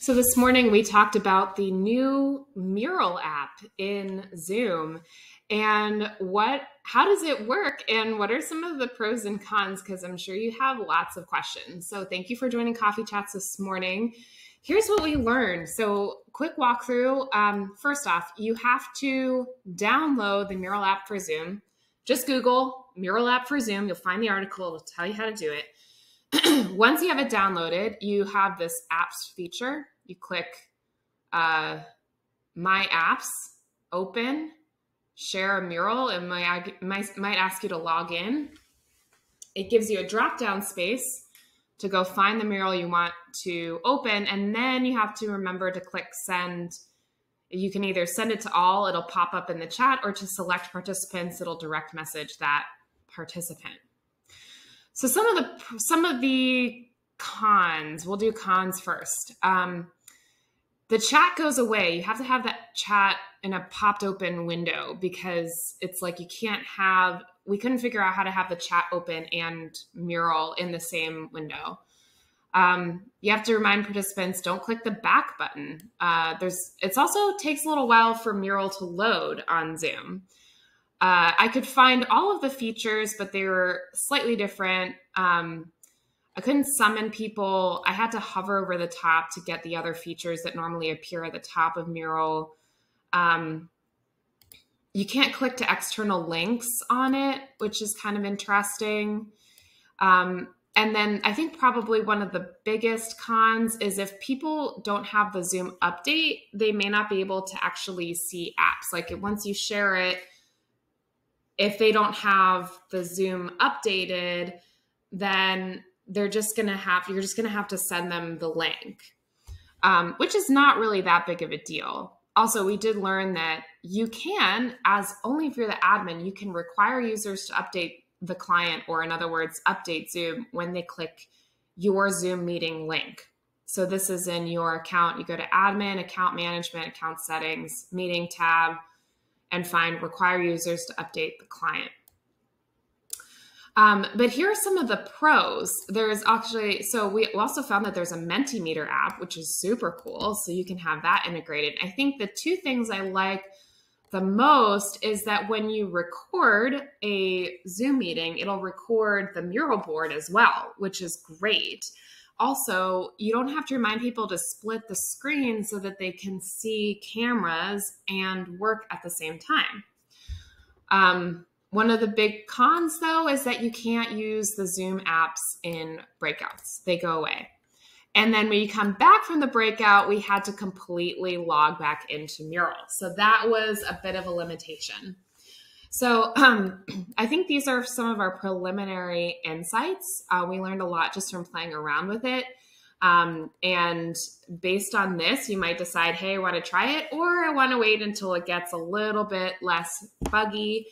So this morning we talked about the new MURAL app in Zoom and how does it work and what are some of the pros and cons, because I'm sure you have lots of questions. So thank you for joining Coffee Chats this morning. Here's what we learned. So quick walkthrough. First off, you have to download the MURAL app for Zoom. Just Google MURAL app for Zoom. You'll find the article. It'll tell you how to do it. Once you have it downloaded, you have this apps feature. You click My Apps, Open, Share a Mural. It might ask you to log in. It gives you a drop-down space to go find the mural you want to open, and then you have to remember to click Send. You can either send it to all, it'll pop up in the chat, or to select participants, it'll direct message that participant. So some of the cons, we'll do cons first. The chat goes away. You have to have that chat in a popped open window because it's like we couldn't figure out how to have the chat open and mural in the same window. You have to remind participants, don't click the back button. It also takes a little while for mural to load on Zoom. I could find all of the features, but they were slightly different. I couldn't summon people. I had to hover over the top to get the other features that normally appear at the top of Mural. You can't click to external links on it, which is kind of interesting. And then I think probably one of the biggest cons is if people don't have the Zoom update, they may not be able to actually see apps. Like once you share it, if they don't have the Zoom updated, then you're just going to have to send them the link, which is not really that big of a deal. Also, we did learn that you can, only if you're the admin, you can require users to update the client, or in other words, update Zoom when they click your Zoom meeting link. So this is in your account. You go to admin, account management, account settings, meeting tab, and find require users to update the client. But here are some of the pros. We also found that there's a Mentimeter app, which is super cool. So you can have that integrated. I think the two things I like the most is that when you record a Zoom meeting, it'll record the mural board as well, which is great. Also, you don't have to remind people to split the screen so that they can see cameras and work at the same time. One of the big cons, though, is that you can't use the Zoom apps in breakouts. They go away. And then when you come back from the breakout, we had to completely log back into Mural. So that was a bit of a limitation. So I think these are some of our preliminary insights. We learned a lot just from playing around with it. And based on this, you might decide, hey, I want to try it, or I want to wait until it gets a little bit less buggy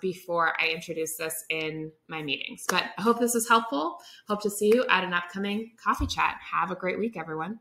before I introduce this in my meetings. But I hope this was helpful. Hope to see you at an upcoming coffee chat. Have a great week, everyone.